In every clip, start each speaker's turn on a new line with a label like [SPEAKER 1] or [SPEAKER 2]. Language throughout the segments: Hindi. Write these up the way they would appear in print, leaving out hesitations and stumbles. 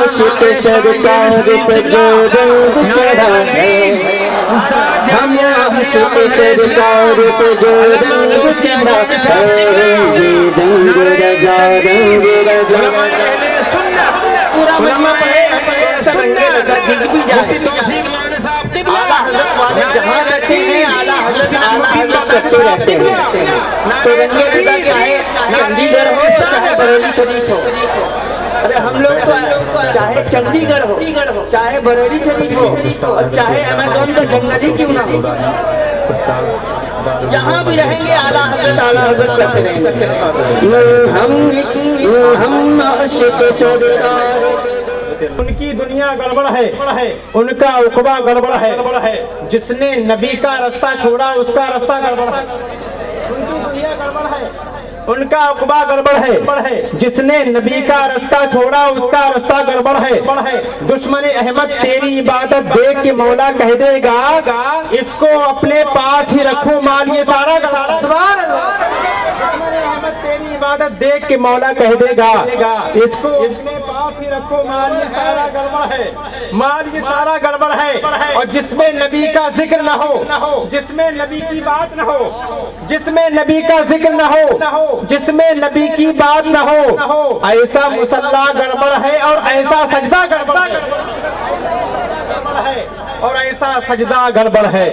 [SPEAKER 1] आशिक सरकार पे जो रंग चढ़ा है, हम आशिक सरकार पे जो रंग चढ़ा है, ये रंग रजा रंग रजा। पूरा मजमा ऐसा रंगे लगा दिख भी जाए। आला हजरत वाले जहाँ रहते हैं आला हजरत करते रहते हैं। तो रंगे रजा चाहे चंडीगढ़ हो चाहे बरेली शरीफ हो, अरे हम लोग तो चाहे चंडीगढ़ हो चाहे बरेली शरीफ हो और चाहे अमेज़न का जंगल ही क्यों ना हो, जहाँ भी रहेंगे आला हजरत करते रहेंगे। हम आशिक सरकार।
[SPEAKER 2] उनकी दुनिया गड़बड़ है, उनका उकबा गड़बड़ है, जिसने नबी का रास्ता छोड़ा उसका रास्ता गड़बड़ है। उनकी दुनिया गड़बड़ है, उनका उकबा गड़बड़ है, जिसने नबी का रास्ता छोड़ा उसका रास्ता गड़बड़ है। दुश्मन अहमद तेरी इबादत देख के मौला कह देगा, इसको अपने पास ही रखो माल ये सारा तेरी इबादत देख के मौला कह देगा, इसको अपने पास ही रखो माल ये सारा गड़बड़ है, माल ये सारा गड़बड़ है। और जिसमें नबी का जिक्र न हो, जिसमें नबी की बात न हो, जिसमें नबी का जिक्र न हो, जिसमें नबी की बात न हो, ऐसा मुसल्ला गड़बड़ है और ऐसा सजदा गड़बड़ है, और ऐसा सजदा गड़बड़ है,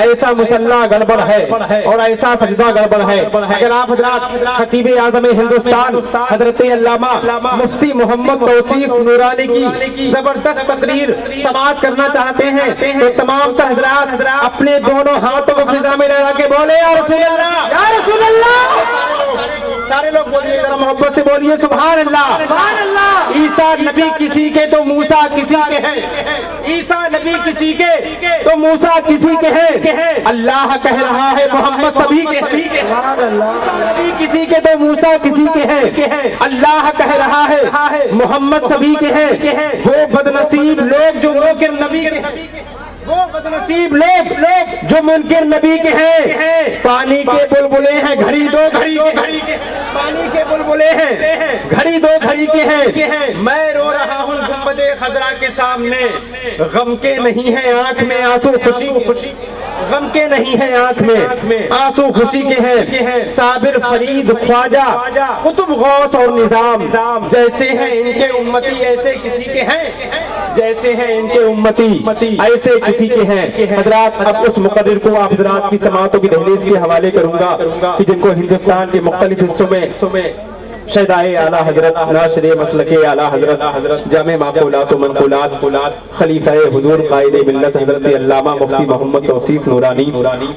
[SPEAKER 2] ऐसा मुसल्ला गड़बड़ है और ऐसा सजदा गड़बड़ है। अगर आप हजरात खतीब आज़म हिंदुस्तान हजरत अल्लामा मुफ्ती मोहम्मद तौसीफ नूरानी की जबरदस्त तकरीर समाअत करना चाहते हैं तो तमाम हजरात अपने दोनों हाथों को फिजा में लगा के बोले या रसूल अल्लाह। सारे लोग बोलिए, जरा मोहब्बत से बोलिए सुभान अल्लाह। ईसा नबी किसी के तो मूसा किसी के हैं, ईसा नबी किसी के तो मूसा किसी के हैं। अल्लाह कह रहा है मोहम्मद सभी के नबी किसी के तो मूसा किसी के हैं। अल्लाह कह रहा है मोहम्मद सभी के हैं। वो बदनसीब लोग जो मुनकिर नबी के हैं, वो बदनसीब लोग जो मुनकिर नबी के हैं। पानी के बुलबुले हैं घड़ी दो घड़ी के, पानी के बुलबुले हैं घड़ी दो घड़ी के हैं। मैं रो रहा हूँ गुंबदे खजरा के सामने, गम के नहीं है आंख में आंसू खुशी, गम के नहीं है आंख में आंसू खुशी के हैं। साबिर फरीद ख्वाजा कुतुब गौस और निजाम जैसे हैं इनके उम्मती ऐसे किसी के हैं, जैसे हैं इनके उम्मती ऐसे किसी के हैं। हजरात अब उस मुकर्रिर को आप हजरात की समाअतों की दहलीज के हवाले करूंगा कि जिनको हिंदुस्तान के मुख्तलिफ हिस्सों में शहदाए आला हजरत नाशरे मसलके आला हजरत जामे माक़ूलात व मनक़ूलात खलीफाए हुजूर क़ाइदे मिल्लत हजरत अल्लामा मुफ्ती मोहम्मद तौसीफ नूरानी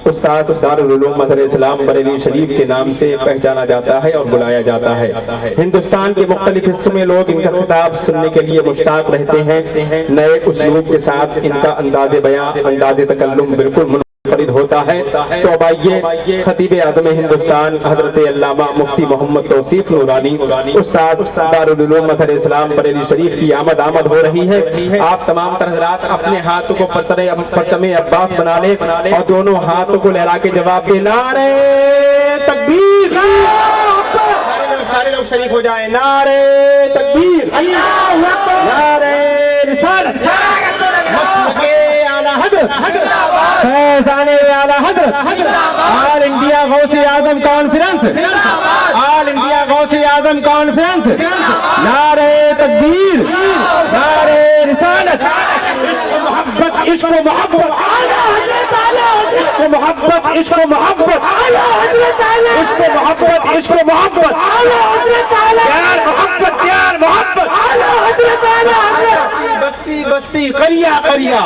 [SPEAKER 2] उस्ताद दारुल उलूम मज़हर इस्लाम बरेली शरीफ के नाम से पहचाना जाता है और बुलाया जाता है। हिंदुस्तान के मुख्तलिफ हिस्सों में लोग इनका खिताब सुनने के लिए मुश्ताक रहते हैं। नए उसलूब के साथ इनका अंदाज़े बयां अंदाज़े तकल्लुम बिल्कुल फरीद होता है। तो अब आइए खतीब आज़म हिंदुस्तान हजरत अल्लामा मुफ्ती मोहम्मद तौसीफ नूरानी उस्ताद दारुल उलूम मज़हर इस्लाम बरेली शरीफ की आमद हो रही है। आप तमाम हजरात अपने हाथों को परचमे अब्बास बना ले और दोनों हाथों को लहरा के जवाब दे नारे तकबीर। सारे लोग शरीक हो जाए, नारे तकबीर, नारे रिसालत, फैज़ाने आला हज़रत, ऑल इंडिया गौसे आज़म कॉन्फ्रेंस, ऑल इंडिया गौसे आज़म कॉन्फ्रेंस, नारे तकबीर, नारे रिसालत, इश्क़ मोहब्बत, इश्क़ मोहब्बत, इश्क़ मोहब्बत, इश्क़ मोहब्बत, इश्क़ मोहब्बत, प्यार मोहब्बत, प्यार मोहब्बत, बस्ती बस्ती करिया करिया,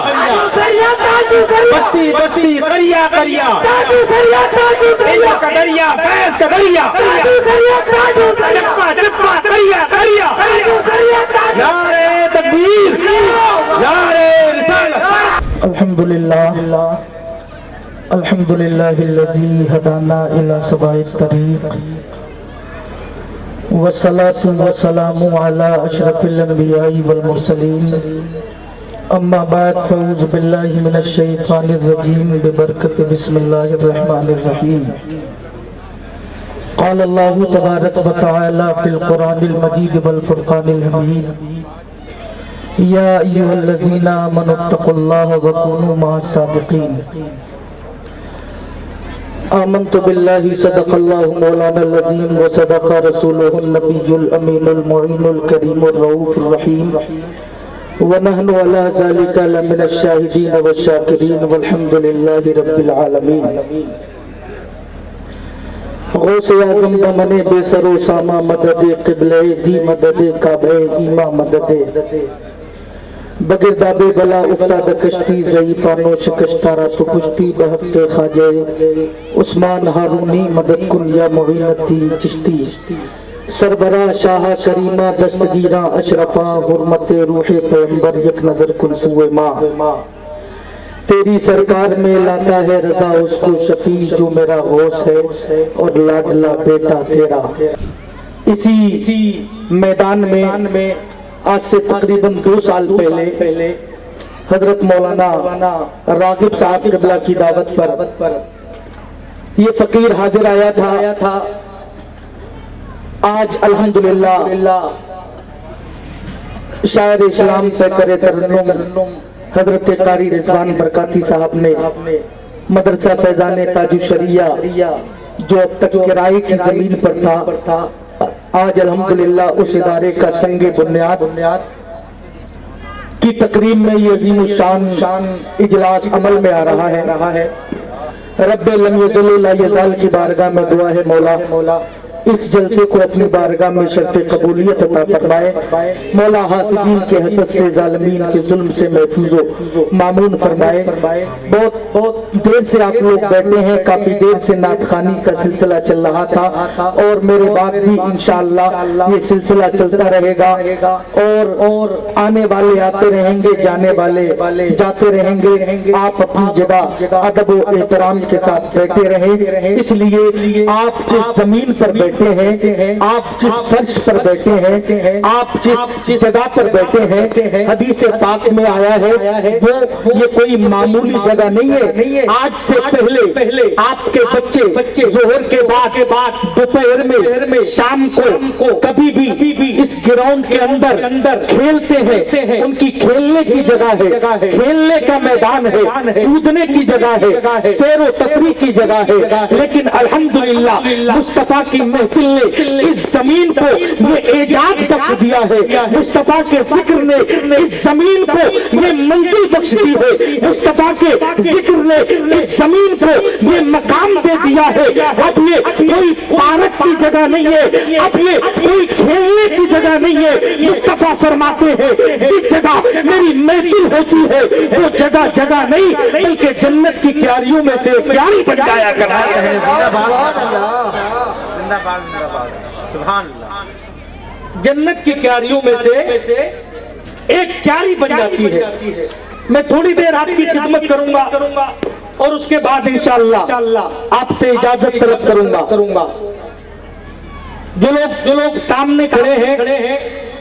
[SPEAKER 2] बस्ती बस्ती करिया करिया, कदरिया फैज़ कदरिया, चप्पा चप्पा करिया करिया, नारे तकबीर, नारे रिसालत।
[SPEAKER 3] अल्हम्दुलिल्लाह अल्हम्दुलिल्लाहिल्लज़ी हदाना इला सवाइत तरीक़ वस्सलातु वस्सलामु अला अशरफिल अंबियाई वल मुरसलीन अम्मा बाद फ़ऊज़ु बिल्लाहि मिनश शैतानिर रजीम बिबरकत बिस्मिल्लाहिर रहमानिर रहीम। क़ाल अल्लाहु तबारक व तआला फ़िल क़ुरानिल मजीद वल फ़ुरक़ानिल हमीद या अय्युहल्लज़ीना आमनुत्तक़ुल्लाह वकुनू मअस-सादिक़ीन। आमन्तु बिल्लाहि सदक़ल्लाहु मौलानाल अज़ीम व सदक़ रसूलुहुन नबियुल अमीनुल मुईनुल करीमुर रऊफ़ुर रहीम व नहनु अला ज़ालिका लमिनश शाहिदीन व शाकिरीन वल्हम्दुलिल्लाहि रब्बिल आलमीन। गौसे आज़म बमने बेसरो सामा मददे क़िबले दी मददे काबे ईमा मददे बगिरदाबे बला उफ्ताद कश्ती ज़ईफ़ानो शिकस्तारा तो पुश्ती बहक़े ख़ाजे उस्मान हारूनी मदद कुन या मुईनुद्दीन चिश्ती सरबरा शाह करीमा दस्तगीरा अशरफा हुर्मते रूहे पैगंबर एक नज़र कुन सुए माँ। तेरी सरकार में लाता है रजा उसको शफी जो मेरा गौस है और लाडला बेटा तेरा। इसी मैदान में आज से तकरीबन 2 साल पहले हजरत मौलाना रागिब साहब क़िबला की दावत पर ये फकीर हाजिर आया था। आज अल्हम्दुलिल्लाह शायर इस्लाम से करे तरन्नुम हजरत कारी रिजवान बरकाती साहब ने मदरसा फैजान ताजु शरिया जो अब तक किराए की जमीन पर था, आज अल्हम्दुलिल्लाह उस इदारे का संगे बुनियाद की तकरीब में ये अजीम शान इजलास अमल में आ रहा है। रब्बे लम यज़ल ला यज़ाल की बारगाह में दुआ है मौला इस जलसे को अपनी बारगाह में शर्फ़ कबूलियत अता फरमाए। मौला हासिदीन के हसद से जालिमीन के जुल्म से महफूज़ो मामून फरमाए। बहुत देर से आप लोग बैठे हैं, काफी देर से नातखानी का सिलसिला चल रहा था और मेरे बाद भी इंशाअल्लाह ये सिलसिला चलता रहेगा और आने वाले आते रहेंगे, जाने वाले जाते रहेंगे। आप अपनी जगह अदब व एहतराम के साथ बैठे रहें। इसलिए आप जिस जमीन पर बैठे हैं, आप जिस फर्श पर बैठे हैं, आप जिस जगह पर बैठे हैं, हदीस पाक में आया है वो ये कोई मामूली जगह नहीं है। आज से पहले आपके बच्चे जोहर के बाद दोपहर में शाम को कभी भी इस ग्राउंड के अंदर खेलते हैं। उनकी खेलने की जगह है, खेलने का मैदान है, कूदने की जगह है, सैर व तफरीह की जगह है। लेकिन अल्हम्दुलिल्लाह मुस्तफा की महफिल ने इस जमीन को ये एजाज बख्श दिया है। मुस्तफा के जिक्र ने इस जमीन को ये मंजिल बख्श दी है। मुस्तफा के जिक्र ने इस जमीन को ये मकाम दे दिया है। अब ये कोई पार्क की जगह नहीं है, अब ये कोई खेलने की जगह नहीं है। मुस्तफा फरमाते हैं जिस जगह मेरी महफिल होती है वो जगह नहीं बल्कि जन्नत की क्यारियों में से क्यारी बन जाया करता है। जन्नत की क्यारियों में से एक क्यारी बन जाती है। मैं थोड़ी देर आपकी खिदमत करूंगा और उसके बाद इंशाअल्लाह आपसे इजाजत तलब करूंगा। जो लोग सामने खड़े हैं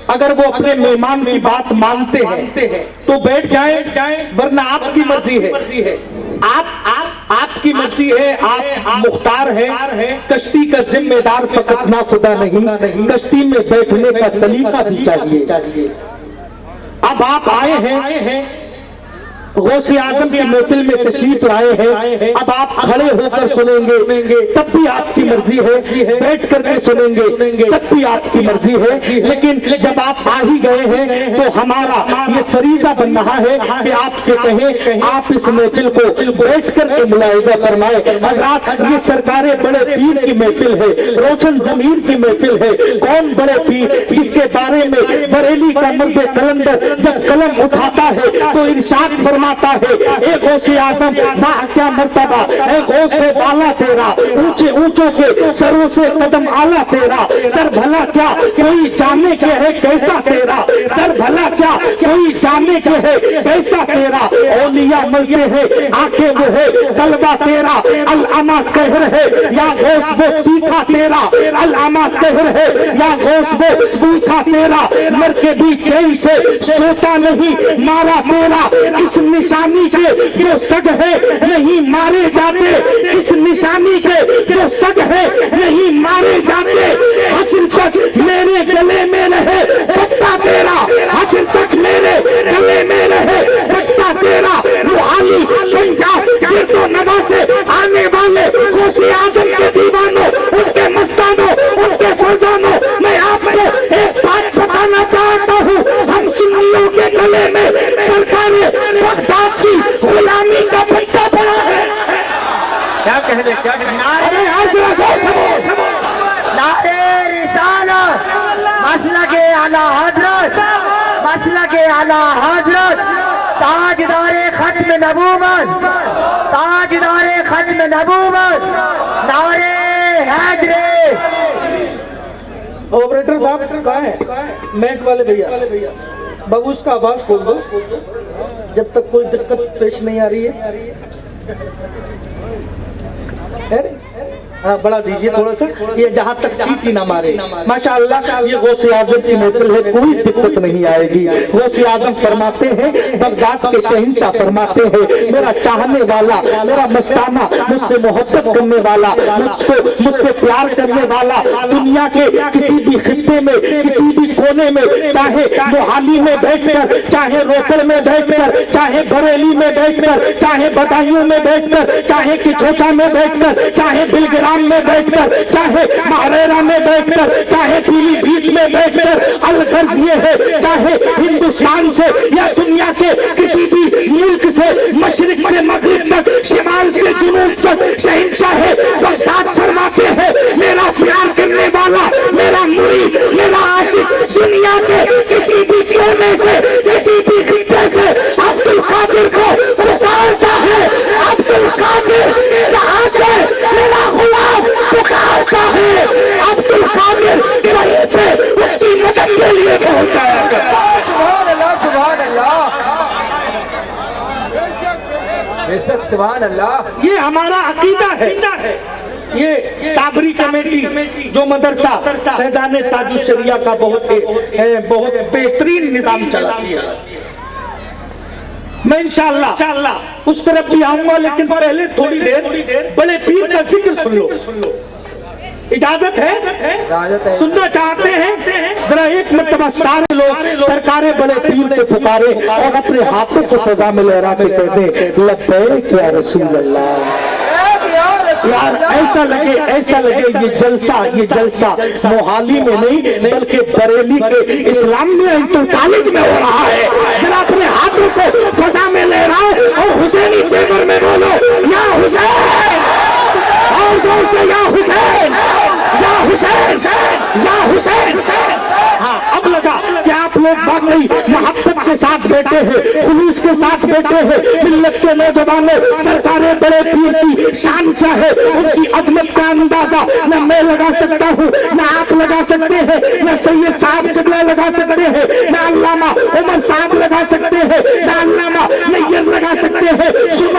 [SPEAKER 3] अगर वो अपने मेहमान की बात मानते हैं तो बैठ जाएं, वरना आपकी मर्जी है। आपकी मर्जी है, आप मुख्तार हैं। कश्ती का जिम्मेदार फकत ना खुदा नहीं, कश्ती में बैठने का सलीका भी चाहिए। अब आप आए हैं गौसे आजम की महफिल में तशरीफ लाए हैं। अब आप खड़े होकर सुनेंगे तब भी आपकी मर्जी है, बैठ करके सुनेंगे तब भी आपकी मर्जी है। लेकिन जब आप आ ही गए हैं तो हमारा ये फरीजा बन रहा है कि आपसे कहें आप इस महफिल को बैठ करके मुलाहिजा फरमाए। हज़रात ये सरकारे बड़े पीर की महफिल है, रोशन जमीन की महफिल है। कौन बड़े पीर जिसके बारे में बरेली का मर्द कलंदर जब कलम उठाता है तो इरशाद फरमाता है ए गौसे आज़म क्या मर्तबा, ए गौसे बाला तेरा, ऊंचे ऊंचों के सरों से कदम आला तेरा। सर भला क्या कोई जाने के है कैसा तेरा, सर भला क्या कोई जाने के है कैसा तेरा। औलिया मलते हैं आंखें वो है तलबा तेरा, अल-अमा कहर है या गौस वो तीखा तेरा, अल-अमा कहर है या गौस वो तीखा तेरा। मर के भी चैन से सोता नहीं मारा तेरा, इस निशानी के जो सग है नहीं मारे जाते, इस निशानी के जो सग है नहीं मारे जाते। हश्र तक मेरे गले में रहे पत्ता तेरा, हश्र तक मेरे
[SPEAKER 1] आला हजरत ताजदारे खत्म नबूवत, ताजदारे खत्म नबूवत, नारे हैदरे।
[SPEAKER 3] ऑपरेटर साहब कहाँ है? मैक वाले भैया, बाबू उसका आवाज खोल दो जब तक कोई दिक्कत पेश नहीं आ रही है। हाँ बढ़ा दीजिए थोड़ा सा, ये जहाँ तक सीटी ना मारे। माशाअल्लाह ये गौसे आजम की महफिल है, कोई दिक्कत नहीं आएगी। गौसे आजम फरमाते हैं, बगदाद के शहंशाह फरमाते हैं, मेरा चाहने वाला, मेरा मस्ताना, मुझसे मोहब्बत करने वाला, मुझसे प्यार करने वाला, दुनिया के किसी भी खित्ते में, किसी भी कोने में, चाहे मोहाली में बैठकर, चाहे रोपड़ में बैठकर, चाहे बरेली में बैठकर, चाहे बदायूं में बैठकर, चाहे किछोचा में बैठकर, चाहे बिलग्राम में बैठकर, चाहे महारेरा में बैठकर, चाहे पीलीभीत में बैठकर, अलगर्ज ये है, चाहे हिंदुस्तान से या दुनिया के किसी भी मुल्क से, मशरिक से मगरिब तक, शिमाल से जुनूब तक, शहंशाह है बगदाद फरमाते हैं, मेरा प्यार करने वाला, मेरा मुरीद, मेरा आशिक दुनिया के किसी भी कोने से, किसी भी खित्ते से अब्दुल कादिर को पुकारता है। अब्दुल कादिर जहां से मेरा गुलाम पुकारता है, अब्दुल कादिर वहीं पे उसकी मदद के लिए पहुंचाया करता है।
[SPEAKER 1] सुभान अल्लाह, सुभान अल्लाह, बेशक सुभान अल्लाह।
[SPEAKER 3] ये हमारा अकीदा है। ये साबरी कमेटी जो मदरसा फैजान ताजुल शरिया का बहुत बेहतरीन निजाम चलाती है। मैं इंशाअल्लाह उस तरफ भी आऊंगा, लेकिन पहले थोड़ी देर बड़े पीर का जिक्र सुन लो। इजाजत है? सुनना चाहते हैं? जरा एक मर्तबा सारे लोग सरकारे बड़े पीर को पुकारे और अपने हाथों को फजा में लहरा के कह दे, लब्बैक या रसूल अल्लाह। यार ऐसा लगे ये जलसा मोहाली में नहीं बल्कि बरेली के इस्लामिया इंटर कॉलेज में हो रहा है। जरा अपने हाथों को फजा में लहराओ और हुसैनी तेवर में बोलो, या हुसैन, और जोर से या हुसैन, या हुसैन, या हुसैन। हाँ अब लगा कि आप लोग वाकई मोहब्बत के साथ बैठे हैं, खुलूस के साथ बैठे हैं। मिल्लत के नौजवानों, सरकारे बड़े पीर की शान क्या है, उनकी अजमत का अंदाजा न मैं लगा सकता हूँ, न आप लगा सकते हैं, न सैयद साहब किबला लगा सकते हैं, न अल्लामा उमर साहब लगा सकते हैं, न अल्लामा नैयर लगा सकते हैं।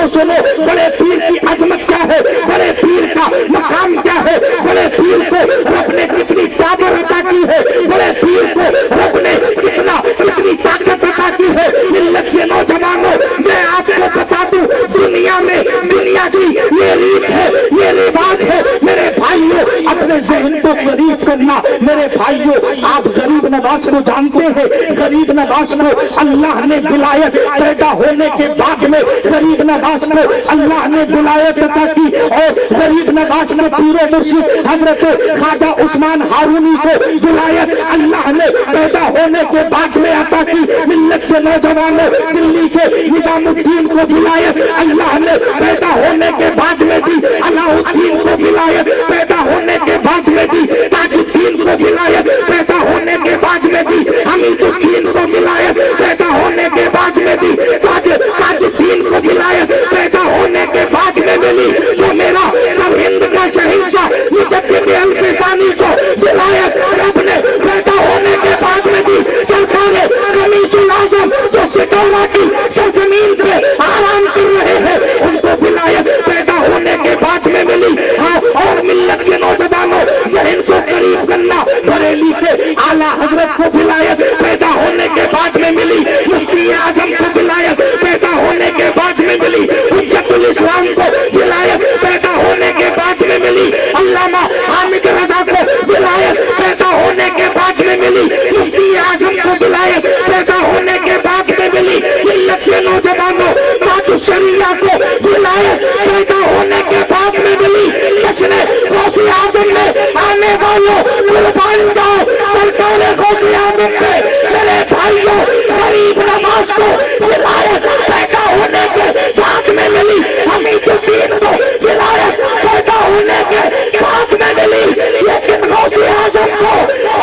[SPEAKER 3] सुनो बड़े पीर की अजमत क्या है, बड़े पीर का मकाम क्या है, बड़े पीर को रब ने कितनी पावर अता की है, बड़े पीर को रब ने कितनी ताकत अता की है। मिल्लत के नौजवानों, मैं आपको बता दूं, दुनिया में दुनिया की ये रीत है, ये रिवाज है। मेरे भाइयों, अपने जहन को गरीब करना। मेरे भाइयों, आप गरीब नवाज को जानते हैं। गरीब नवाज को अल्लाह ने विलायत पैदा होने के बाद में गरीब नवाज को अल्लाह ने विलायत अता की, और गरीब नवाज ने पीरो मुर्शिद हजरत ख्वाजा उस्मान हारूनी को विलायत अल्लाह ने पैदा होने के बाद में अता की। मिल्लत के नौजवानों, दिल्ली के निजामुद्दीन को विलायत अल्लाह ने पैदा होने के बाद में दी, अलाउद्दीन को विलायत पैदा होने के बाद में दी, ताजुद्दीन को विलायत पैदा होने के बाद में दी, हमीदुद्दीन को विलायत पैदा होने के बाद में दी, ताजुद्दीन को विलायत पैदा होने के बाद में मिली। जो मेरा सब हिंद का शहंशाह मुजद्दिद अल-फिसानी को विलायत रब ने पैदा होने के बाद में दी। सरकारे कमीशुल आजम जो सितौरा की सरजमीन पे आराम कर रहे हैं, उनको विलायत पैदा होने के बाद में मिली। हाँ, और मिल्लत के नौजवानों, जहन को करीब करना, बरेली के आला हजरत को विलायत पैदा होने के बाद में मिली। मुफ्ती आजम को विलायत पैदा होने के बाद में मिली। हुज्जतुल इस्लाम को विलायत पैदा होने के बाद में मिली। अल्लामा हामिद रजा को विलायत पैदा होने के बाद में मिली। मुफ्ती आजम को विलायत पैदा होने के बाद में मिली। मिल्लत के नौजवानों, ताजुल शरिया को विलायत पैदा होने के बाद में मिली। जश्न गौसे आजम में आने वालों, कुर्बान जाओ सरकार गौसे आजम में। मेरे भाइयों, गरीब नवाज को विलायत पैदा होने के बाद में मिली। हमीदुद्दीन को विलायत पैदा होने के बाद में मिली। लेकिन गौसे आजम को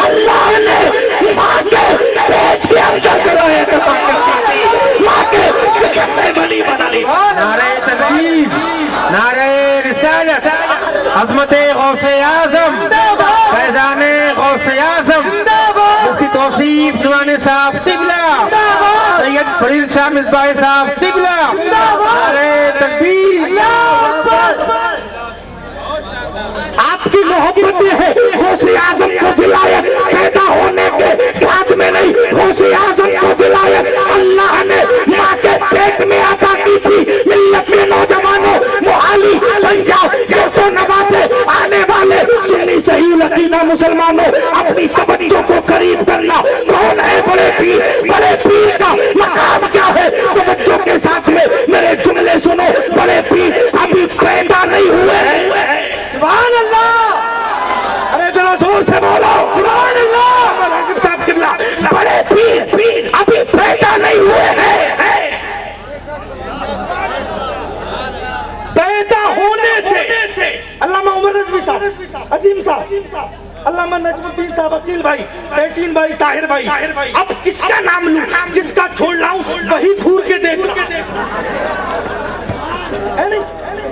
[SPEAKER 3] अल्लाह ने मां के पेट के अंदर कराया।
[SPEAKER 4] फरीद शाह मिसबाह साहब तिबला, नारे तकबीर।
[SPEAKER 2] आपकी मोहब्बत है गौसे आजम को विलायत पैदा होने के बाद में नहीं, गौसे आजम को विलायत अल्लाह ने माँ के पेट में अता की थी। मिल्लत के नौजवानों मोहाली पंजाब जैतो नवासे आने वाले सुन्नी सही लकीना मुसलमानों, अपनी तवज्जो को करीब करना। कौन है बड़े पीर? बड़े पीर का मकाम क्या है? तवज्जो के साथ में मेरे जुमले सुनो। बड़े पीर अभी पैदा नहीं हुए हैं। सुभान अल्लाह, अरे जरा जोर से बोलो सुभान अल्लाह। साहब किबला, बड़े पीर अभी पैदा नहीं हुए हैं। पैदा होने से अल्लामा उमर रज़वी साहब, अजीम साहब, अल्लामा नजमुद्दीन साहब, अकील भाई, तहसीन भाई, ताहिर भाई, अब किसका नाम लूं? जिसका छोड़ लाऊं वही घूर के देख है नहीं?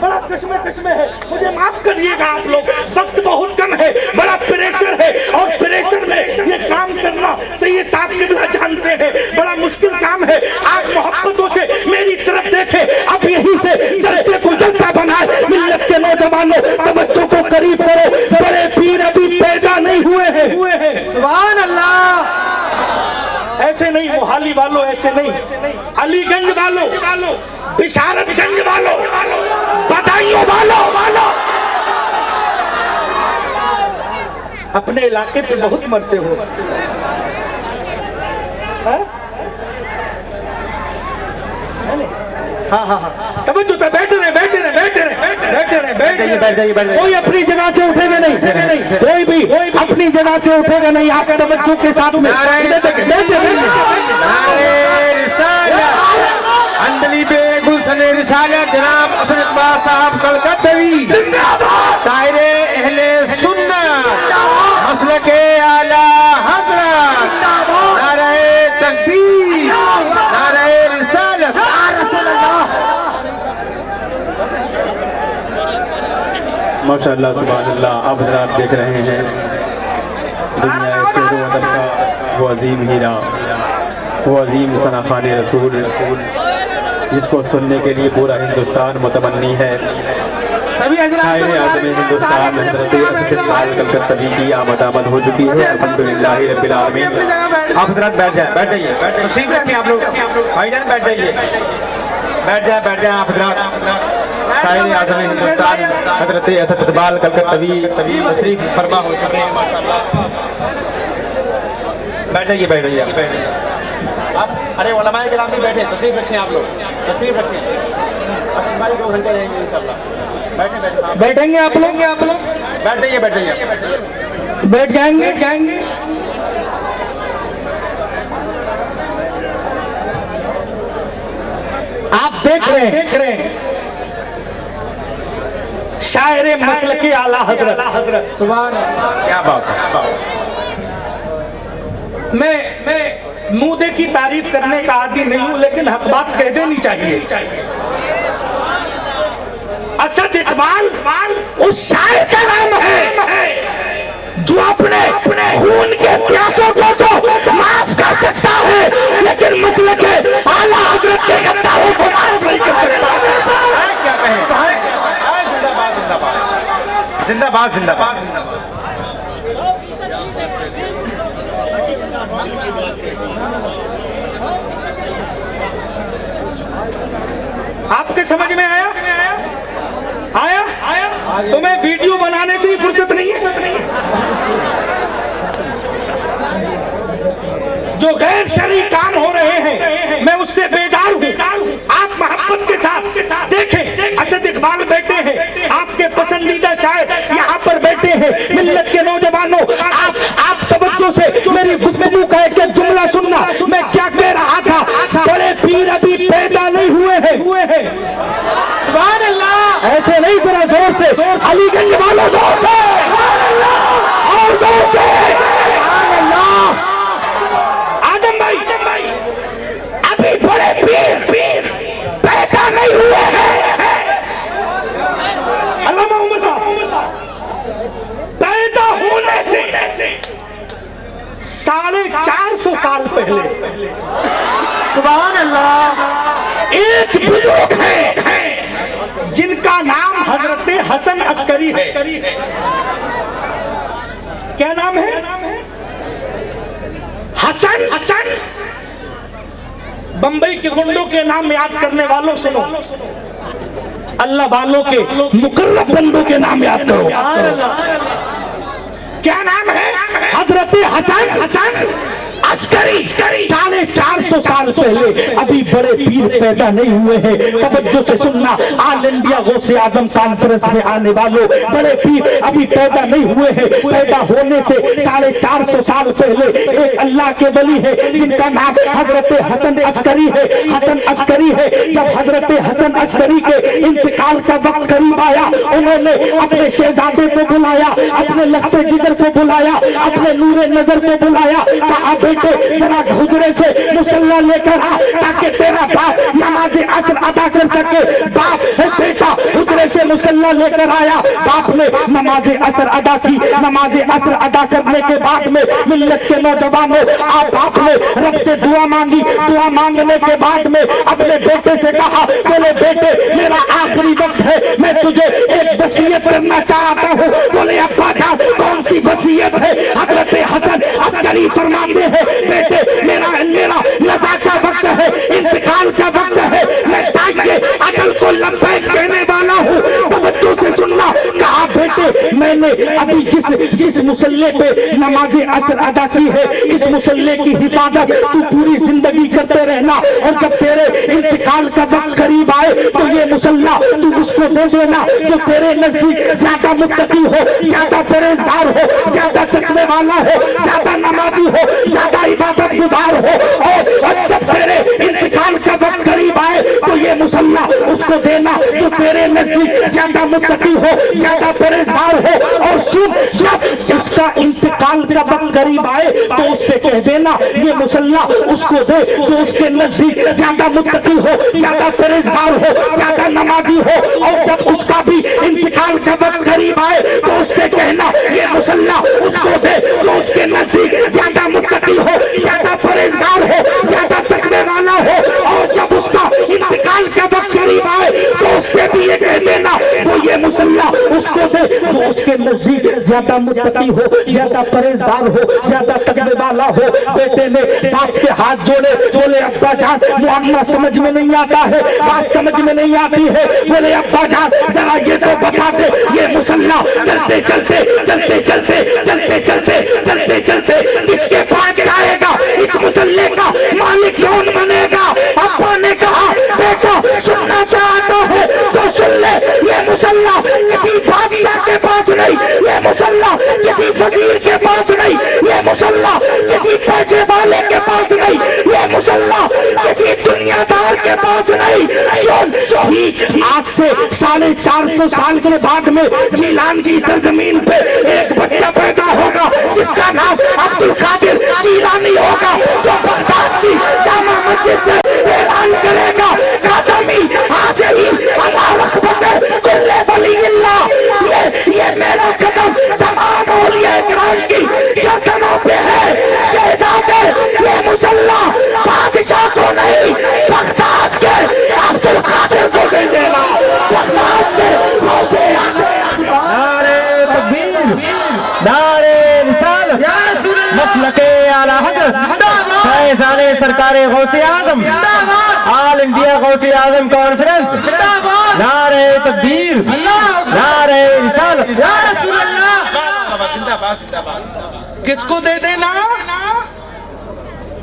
[SPEAKER 2] बड़ा कश्मे है, मुझे माफ करिएगा आप लोग, वक्त बहुत कम है, बड़ा प्रेशर है और प्रेशर में ये काम करना सही साहब किबला जानते हैं बड़ा मुश्किल काम है। आप मोहब्बतों से मेरी तरफ देखें, अब यहीं से जलसे को जलसा बनाए। मिल्लत के नौजवानों तवज्जो को करीब करो, बड़े पीर अभी पैदा नहीं हुए हैं। सुभान अल्लाह। ऐसे नहीं मोहाली वालों, ऐसे नहीं अलीगंज वालों, बिशारतगंज वालों, बदायूं वालों, अपने इलाके पे बहुत मरते हो। हाँ, तवज्जो तो बैठे रहे। कोई अपनी जगह से उठेगा नहीं, कोई भी अपनी जगह से उठेगा नहीं। आप तवज्जो के साथ में
[SPEAKER 4] अंदली बे गुलशने रिसालत जनाब असद इकबाल साहब कलकत्तवी, शायरे अहले सुन्नत मसलके आला हज़रत, नारे तकबीर, नारे रिसालत। माशाअल्लाह सुभान अल्लाह। आप हज़रात देख रहे हैं दुनिया के शेर व अदब का वो अजीम हीरा, वो अजीम सनाखान रसूल, जिसको सुनने के लिए पूरा हिंदुस्तान मुतमन्नी है। शायरे आज़म हिंदुस्तान हज़रत असद इकबाल कलकत्तवी की आमद हो चुकी है। अल्हम्दुलिल्लाह रब्बिल आलमीन। आप हज़रात बैठ जाइए, तशरीफ रखें आप लोग, भाईजान बैठ जाइए आप हज़रात। शायरे आज़म हिंदुस्तान हज़रत असद इकबाल कलकत्तवी तशरीफ फरमा हो चुके हैं माशाअल्लाह। बैठ जाइए आप। अरे उलमाए किराम भी बैठे, तशरीफ रखें आप लोग, तशरीफ रखें। भाई 2 घंटे रहेंगे इंशाल्लाह। बैठेंगे आप लोग, बैठ जाइए बैठ जाएंगे। आप देख रहे हैं शायरे मसलके आला हज़रत। सुभान अल्लाह, क्या बात है। मैं मुद्दे की तारीफ करने का आदी नहीं हूं, लेकिन हक बात कह देनी चाहिए। असद इकबाल उस शायर का नाम है जो अपने खून के प्यासों को माफ कर सकता है, लेकिन मसलके आला हज़रत के गद्दारों को माफ नहीं कर सकता। क्या कहें? जिंदाबाद। आपके समझ में आया? तुम्हें वीडियो बनाने से ही फुर्सत नहीं है। जो गैर शरई काम हो रहे हैं मैं उससे बेजार हूँ। आप मोहब्बत के साथ देखें, असद इकबाल बैठे हैं, आपके पसंदीदा शायर यहाँ पर बैठे हैं। मिल्लत के नौजवानों, आप तवज्जो से मेरी गुफ्तगू का एक जुमला सुनना। मैं क्या कह रहा था? बड़े पीर अभी पैदा नहीं हुए हैं। सुभान अल्लाह। ऐसे नहीं, जरा जोर से अलीगंज वालों, जोर से और जोर से। सुभान अल्लाह। आजम भाई अभी बड़े पीर पैदा नहीं हुए हैं। अल्लामा उमर साहब पैदा होने से 450 साल पहले
[SPEAKER 3] सुभान अल्लाह।
[SPEAKER 4] एक बुजुर्ग है जिनका नाम हजरत हसन अस्करी है। क्या नाम है? हसन। बंबई के गुंडों के नाम याद करने वालों सुनो, अल्लाह वालों के मुकर्रब बंदों के नाम याद करो। क्या नाम है? हजरत हसन अस्करी। 450 साल पहले अभी बड़े पीर पैदा नहीं हुए हैं। तवज्जो से सुनना, ऑल इंडिया गौसे आजम कॉन्फ्रेंस में आने वालों, बड़े पीर अभी पैदा नहीं हुए हैं। पैदा होने से 450 साल पहले एक अल्लाह के वली है जिनका नाम हजरत हसन अस्करी है। हसन अस्करी है। जब हजरत हसन अस्करी के इंतकाल का वक्त करीब आया, उन्होंने अपने शहजादे को बुलाया, अपने लखते जिगर को बुलाया, अपने नूरे नजर को बुलाया। कहा बेटे जरा हुजरे से मुसल्ला लेकर आ ताकि तेरा बाप नमाज असर अदा कर सके। बाप है बेटा हुजरे से मुसल्ला लेकर आया। बाप ने नमाज असर अदा की। नमाज असर अदा करने के बाद में मिल्लत के नौजवानों, आप बाप ने रब से दुआ मांगी। दुआ मांगने के बाद में अपने बेटे से कहा, बोले बेटे मेरा आखिरी वक्त है, मैं तुझे एक वसीयत करना चाहता हूँ। बोले अब्बा जान कौन सी वसीयत है? हजरत हसन अस्करी फरमाते हैं, बेटे मेरा नज़ा का वक्त है, इंतकाल का वक्त है, मैं ताकि अकल को लब्बैक कहने वाला हूँ। तवज्जो से सुनना। कहा बेटे मैंने अभी जिस मुसल्ले पे नमाज असर अदा की है, इस मुसल्ले की हिफाजत तू पूरी जिंदगी करते रहना, और जब तेरे इंतकाल का वक्त करीब आए तो ये मुसल्ला तू उसको दे देना जो तेरे नजदीक ज्यादा मुत्तकी हो, ज्यादा परहेजगार हो, ज्यादा तकवे वाला हो, ज्यादा नमाजी हो, ज्यादा इबादत गुजार हो। और जब तेरे इंतकाल का वक्त करीब आए तो ये मुसल्ला उसको देना जो तेरे नजदीक ज्यादा मुत्तकी हो, ज्यादा परहेजगार हो। और सुन, जब उसका इंतकाल का वक्त करीब आए तो उससे कह देना ये मुसल्ला उसको दे जो उसके नजदीक ज्यादा मुत्तकी हो, ज्यादा परहेजगार हो, ज्यादा नमाजी हो। और जब उसका भी इंतकाल का वक्त करीब आए तो उससे कहना ये मुसल्ला उसको दे जो उसके नजदीक ज्यादा मुत्तकी हो, ज्यादा परहेजगार हो, ज्यादा तकवे वाला हो। और जब उसका इंतकाल का वक्त करीब आए तो उससे भी ये कह देना वो ये मुसल्ला उसको दे जो उसके नजदीक ज्यादा मुत्तकी हो, ज्यादा परहेजगार हो, ज्यादा तकवे वाला हो। बेटे ने बाप के हाथ जोड़े, बोले अब्बा जान मुआमला समझ में नहीं आता है, बात समझ में नहीं आती है। बोले अब्बा जान जरा ये तो बता दे, ये मुसल्ला चलते चलते चलते चलते चलते चलते चलते चलते किसके पास जाएगा? इस मुसल्ले का मालिक कौन बनेगा? अब्बा ने कहा बेटा सुनना चाहता है तो सुन ले, ये मुसल्ला किसी बादशाह के पास नहीं, ये मुसल्ला किसी वजीर के पास नहीं, ये मुसल्ला किसी पैसे वाले के पास नहीं, ये मुसल्ला किसी दुनियादार के पास नहीं। सुन, आज से 450 साल के बाद में जीलान की सरजमीन पे एक बच्चा पैदा होगा जिसका नाम अब्दुल कादिर जीलानी होगा, जो बगदाद की जामा मस्जिद से ऐलान करेगा कादमी हाज़िरी अल्लाहु अकबर कुल्ले वलील्लाह। ये मेरा कदम तमाम औलिया इकराम की गर्दनों पे है। शहजादे ये मुसल्ला बादशाह को नहीं, बगदाद के अब्दुल कादिर को दे देना। बगदाद के गौसे
[SPEAKER 2] नारे तकबीर, नारे रिसालत, मसलके आला हज़रत फैज़ाने सरकारे गौसे आज़म, ऑल इंडिया गौसे आज़म कॉन्फ्रेंस, नारे तकबीर, नारे रिसालत।
[SPEAKER 4] किसको दे देना?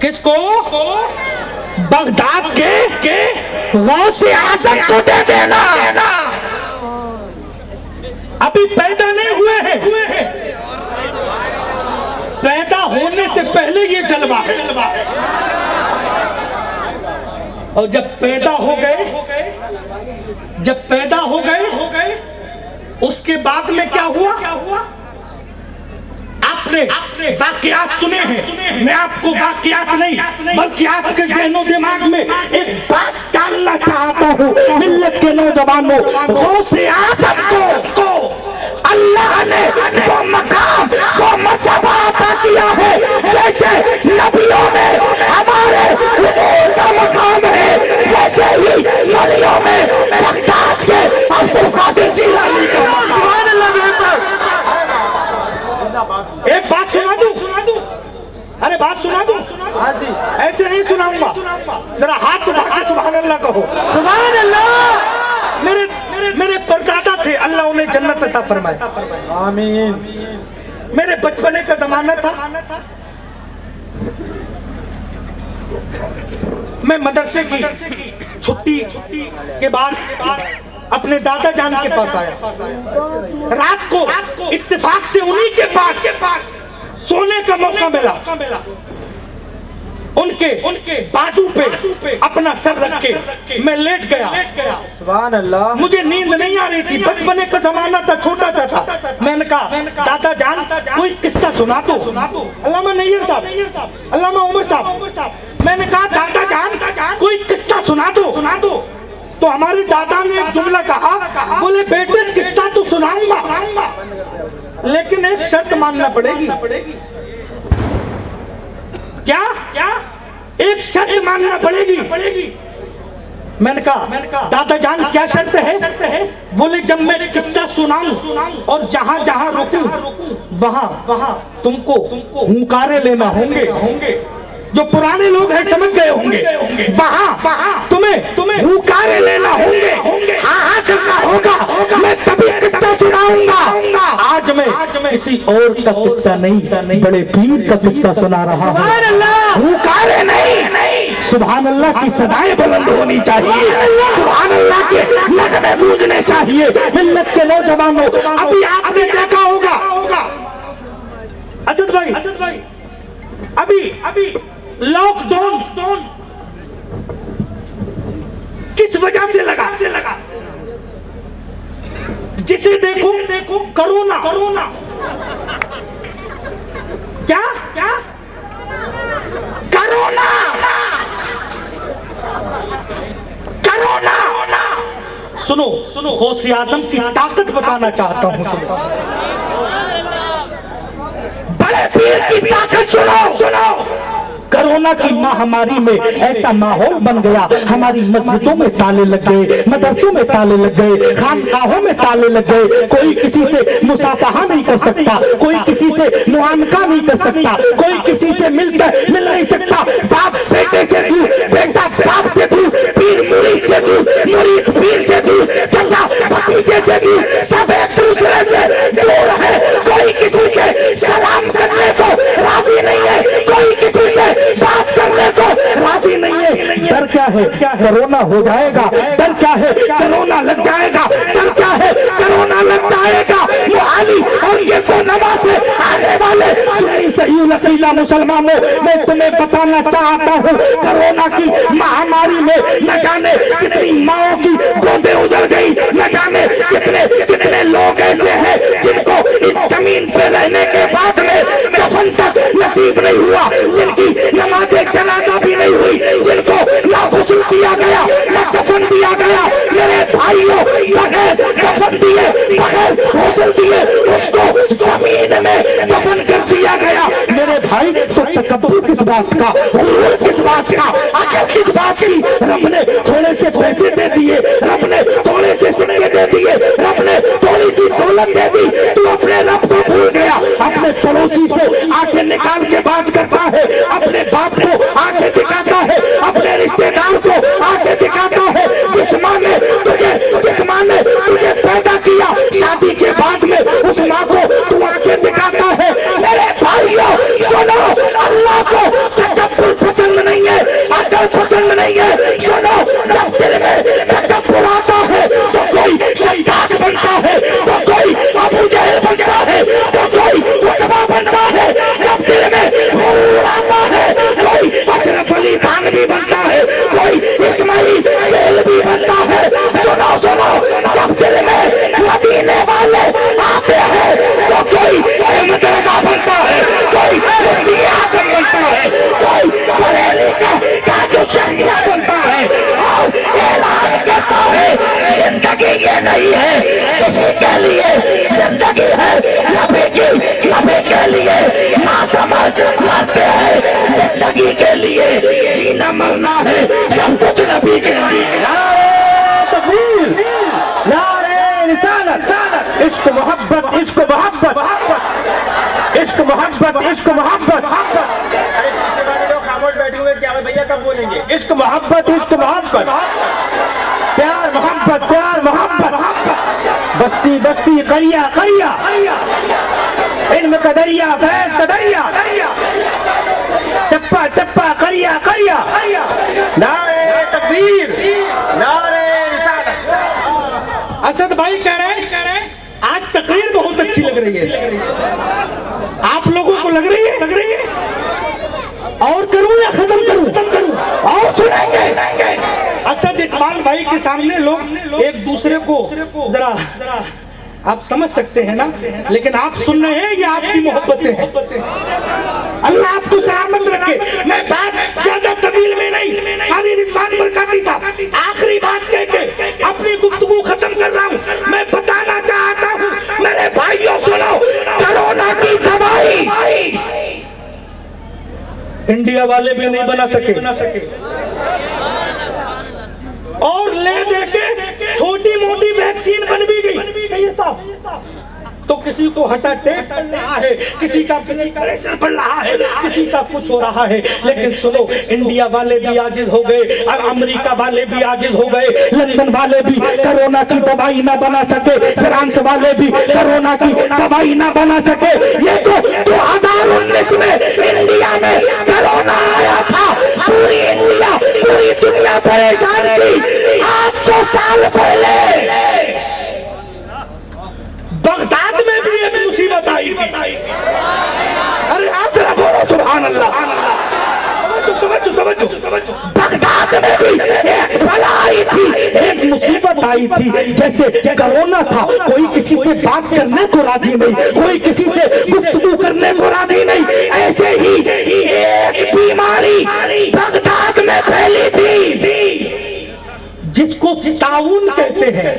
[SPEAKER 4] किसको? बगदाद के गौसे आज़म को दे देना। अभी पैदा नहीं हुए हैं, पैदा होने से पहले ये जलवा है। और जब पैदा हो गए, जब पैदा हो गए उसके बाद में क्या हुआ? आपने वाकयात सुने हैं, मैं आपको वाकयात नहीं बल्कि आपके ज़हनो दिमाग में एक बात डालना चाहता हूँ। मिल्लत के नौजवानों, गौसे आज़म को अल्लाह ने वो मकाम, वो मर्तबा अता किया है जैसे नबियों ने हमारे हुजूर का जरा हाथ उठा के सुभान अल्लाह कहो।
[SPEAKER 2] सुभान अल्लाह।
[SPEAKER 4] मेरे मेरे मेरे परदादा थे, अल्लाह उन्हें जन्नत अता फरमाए।
[SPEAKER 2] आमीन।
[SPEAKER 4] मेरे बचपने का जमाना था, मैं मदरसे की छुट्टी के बाद अपने दादा जान के पास आया। रात को इत्तेफाक से उन्हीं के पास सोने का मौका मिला। उनके बाजू पे अपना सर रख के मैं लेट गया।
[SPEAKER 2] सुभान अल्लाह।
[SPEAKER 4] मुझे नींद नहीं आ रही थी, बचपने का जमाना था, छोटा सा था। मैंने कहा दादा जान कोई किस्सा सुना दो। अल्लामा नैयर साहब, अल्लामा उमर साहब, मैंने कहा दादा जान कोई किस्सा सुना दो। तो हमारे दादा ने एक जुमला कहा, बोले बेटे किस्सा तो सुनाऊंगा, लेकिन एक शर्त मानना पड़ेगी। क्या? एक शर्त मानना पड़ेगी। मैंने कहा दादा जान क्या शर्त है? बोले जब मैं किस्सा सुनाऊं और जहां जहां रुकूं वहां तुमको हुंकारे लेना होंगे। जो पुराने लोग हैं समझ गए होंगे। वहां तुम्हें हुंकारे लेना होंगे। हाँ करना होगा। मैं तभी किस्सा सुनाऊंगा। आज मैं किसी और का किस्सा नहीं, बड़े पीर का किस्सा सुना रहा हूँ।
[SPEAKER 2] सुभान अल्लाह।
[SPEAKER 4] हुंकारे नहीं, सुभान अल्लाह की सदाएं बुलंद होनी चाहिए। सुभान अल्लाह के नगमे गूंजने चाहिए। मिल्लत के नौजवानों, अभी आपने देखा होगा असद भाई, अभी लॉकडाउन किस वजह से लगा? जिसे देखो कोरोना। क्या? कोरोना। सुनो गौसे आजम की ताकत बताना चाहता हूं तुम्हें। बड़े पीर की ताकत सुनो। कोरोना की महामारी में ऐसा माहौल बन गया, हमारी मस्जिदों में ताले लग गए, मदरसों में ताले लग गए, खानकाहों में ताले लग गए। कोई किसी से मुसाफहा नहीं कर सकता, कोई किसी से मुआनका नहीं कर सकता, कोई किसी से मिल नहीं सकता। बाप बेटे से दूर, बेटा बाप से दूर, पीर मुरीद से दूर, मुरीद पीर से दूर, चचा भतीजे से दूर, सब एक दूसरे से दूर है। कोई किसी से सलाम करने को राजी नहीं है, कोई किसी से बात करने को राजी नहीं है। डर क्या है? कोरोना हो जाएगा। डर क्या है? कोरोना लग जाएगा। डर क्या है? कोरोना लग जाएगा। मुहाली और ये कोनवा से आने वाले सुन्नी सही नसीला मुसलमानों, मैं तुम्हें बताना चाहता हूँ, कोरोना की महामारी में न जाने कितनी माओं की गोदें उजड़ गई, न जाने कितने लोग ऐसे हैं जिनको इस जमीन पे रहने के बाद में कफन तक नसीब नहीं हुआ, जिनकी नमाज जनाजा भी नहीं हुई, जिनको ना गुस्ल दिया गया, ना कफन दिया गया। मेरे भाइयों, बगैर कफन दिए, बगैर गुस्ल दिए उसको जमीन में दफन कर दिया गया। मेरे भाई, तो तकब्बुर किस बात का, गुरूर किस बात का, अकल किस बात की? रब ने थोड़े से पैसे दे दिए, रब ने थोड़े से सिक्के दे दिए, रब ने थोड़ी सी दौलत दे दी, तू अपने रब को भूल गया। अपने पड़ोसी से आंखें निकाल के बात करता है, अपने बाप को आंखें दिखाता है, अपने रिश्तेदार को आंखें दिखाता है। जिस माँ ने तुझे पैदा किया, शादी के बाद में उस माँ को तू आंखें दिखाता है। मेरे भाइयों सुनो, अल्लाह को तकब्बुर पसंद नहीं है, अकल पसंद नहीं है। सुनो, जब दिल में तकब्बुर आता है तो कोई शैतान बनता है, तो कोई अबू जहल बनता है, तो कोई उतबा बनता है। जब दिल में गुरूर आता है कोई अशरफ अली थानवी बनता है, कोई इस्माइल जेल भी बनता है। सुनो, जब दिल में मदीने वाले आते हैं तो कोई अहमद रजा बनता है, कोई मुफ्ती आजम बनता है, कोई बरेली का जो शरीया बनता है और ऐलान करता है जिंदगी ये नहीं है किसी के लिए, जिंदगी है लबे के लिए। ना समझ मरते हैं, जिंदगी के लिए जीना मरना है, सब कुछ नबी के लिए।
[SPEAKER 2] तकबीर, नारे रिसालत, इश्क मोहब्बत, इश्क मोहब्बत, इश्क मोहब्बत, इश्क मोहब्बत। खामोश बैठे हुए क्या भैया कब बोलेंगे? इश्क इश्क मोहब्बत, इश्क मोहब्बत, प्यार मोहब्बत, प्यार मोहब्बत, बस्ती बस्ती करिया करिया, इल्म का दरिया, फैज का दरिया, चप्पा चप्पा करिया करिया, नारे तकबीर, नारे रिसालत।
[SPEAKER 4] असद भाई कह रहे हैं आज तकरीर बहुत अच्छी लग रही है, आप लोगों को लग रही है और करूं या खत्म करूं और सुनाएंगे। असद इकबाल भाई के सामने लोग एक दूसरे को जरा आप समझ सकते हैं ना, लेकिन आप सुन रहे हैं ये आपकी मोहब्बतें हैं। अल्लाह आपको सलामत रखे। मैं बात ज्यादा तवील में नहीं, खाली रिजवान बरकाती साहब आखिरी बात कह के अपनी गुफ्तगू खत्म कर रहा हूँ। मैं बताना चाहता हूँ मेरे भाइयों, सुनो, कोरोना की दवाई इंडिया वाले भी नहीं बना सके और ले दे के छोटी मोटी वैक्सीन बन भी गई, सही है साहब, तो किसी को हार्ट अटैक पड़ रहा है, किसी का प्रेशर बढ़ रहा है, किसी का कुछ हो रहा है। लेकिन सुनो, इंडिया वाले भी आजिज हो गए, अमेरिका वाले भी आजिज हो गए, लंदन वाले भी कोरोना की दवाई ना बना सके, फ्रांस वाले भी कोरोना की दवाई ना बना सके। ये तो 2019 में इंडिया में कोरोना आया था, पूरी इंडिया पूरी दुनिया परेशान थी। 800 साल पहले बगदाद में भी एक मुसीबत आई थी। अरे आप जरा बोलो सुभान अल्लाह। तवज्जो। बगदाद में भी एक बला आई थी, एक मुसीबत आई थी। जैसे कोरोना था, कोई किसी से बात करने को राजी नहीं, कोई किसी से गुफ्तगू करने को राजी नहीं। ऐसे ही एक बीमारी बगदाद में फैली थी जिसको ताउन कहते हैं,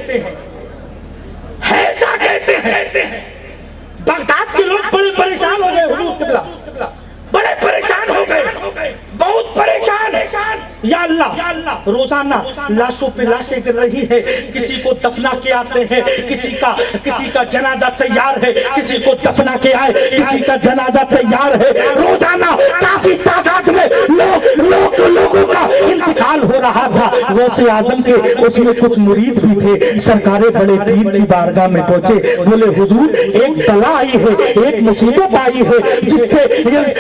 [SPEAKER 4] हैजा कहते हैं। बगदाद के लोग बड़े परेशान हो गए, हुजूर किबला बड़े परेशान हो गए, बहुत परेशान। या अल्लाह, रोजाना लाशों पे लाशें गिर रही है, किसी को दफना के आते हैं, किसी का जनाजा तैयार है, किसी को दफना के आए, किसी का जनाजा तैयार है। रोजाना काफी तादाद में लोगों का इंतकाल हो रहा था। गौसे आजम के उसमें कुछ मुरीद भी थे, सरकारे बड़े पीर की बारगाह में पहुंचे, बोले हुजूर एक बला आई है, एक मुसीबत आई है जिससे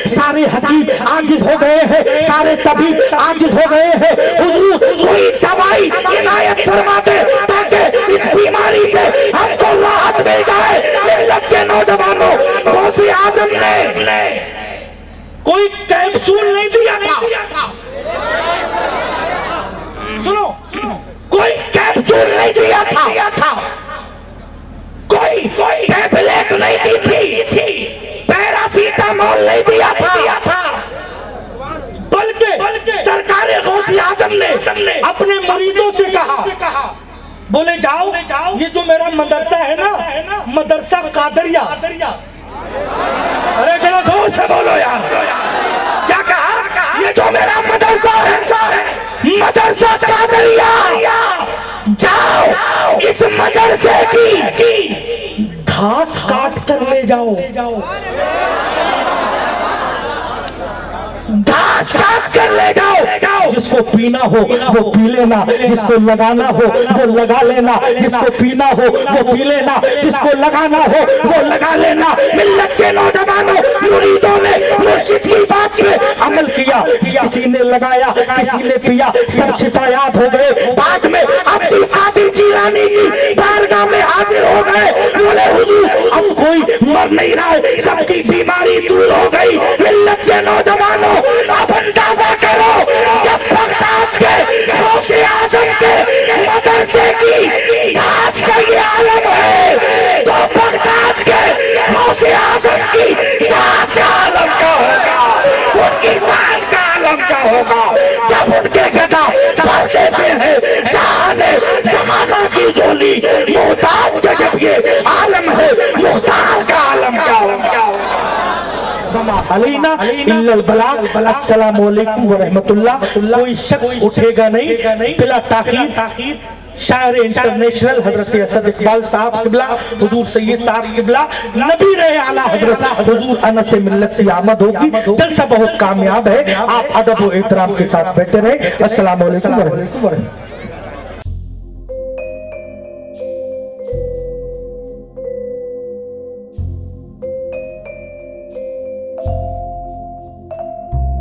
[SPEAKER 4] सारे हकीम आजिज हो गए हैं, सारे तबीब आजिज हो गए हैं। हुजूर कोई दवाई इनायत फरमा दे ताकि इस बीमारी से हमको राहत मिल जाए। मिल्लत के नौजवानों, गौसे आजम ने कोई कैप्सूल नहीं दिया था, सुनो, कोई कैप्सूल नहीं दिया था, कोई टैबलेट नहीं दी थी, पैरासीटामोल नहीं दिया था, बल्कि सरकार गौसे आजम ने अपने मुरीदों से कहा, बोले जाओ, ये जो मेरा मदरसा है ना, मदरसा कादरिया। अरे जरा जोर से बोलो यार, क्या कहा? ये जो मेरा मदरसा है, मदरसा कादरिया, जाओ इस मदरसे की घास काट कर ले जाओ, घास काट कर ले जाओ। जिसको पीना हो वो पी लेना, जिसको लगाना हो वो लगा लेना, जिसको पीना हो वो पी लेना, जिसको लगाना हो वो लगा लेना। मिल्लत के नौजवानों, मुरीदों ने मुर्शिद की बात पे अमल किया, किसी ने लगाया, किसी ने पिया, सब शिफायात हो गए। बाद में अब्दुल कादिर जिलानी की बारगाह में हाजिर हो गए, बोले हुजूर अब कोई मर नहीं रहा है, सबकी बीमारी दूर हो गई। मिल्लत के नौजवानों, अब अंदाजा करो, जब बगदाद के गौसे आजम के मदरसे की घास का ये आलम है, तो बगदाद के गौसे आजम की साथ का आलम क्या होगा, उनकी साथ का आलम क्या होगा। जब उनके गदा भर देते हैं शाहज़े ज़माना की झोली, मुहताज का जब ये आलम है, मुख्तार का आलम क्या होगा। अलीना इल्लल बलाग। अस्सलामु अलैकुम व रहमतुल्लाह। कोई शख्स उठेगा नहीं बिला ताखीर, शायर इंटरनेशनल हजरत असद इकबाल साहब किबला, हुजूर सैयद साहब किबला, नबी रहे आला हजरत हुजूर अनस मिल्लत की आमद होगी। जलसा बहुत कामयाब है, आप अदब व एहतराम के साथ बैठे रहे। अस्सलाम वालेकुम व रहमतुल्लाह।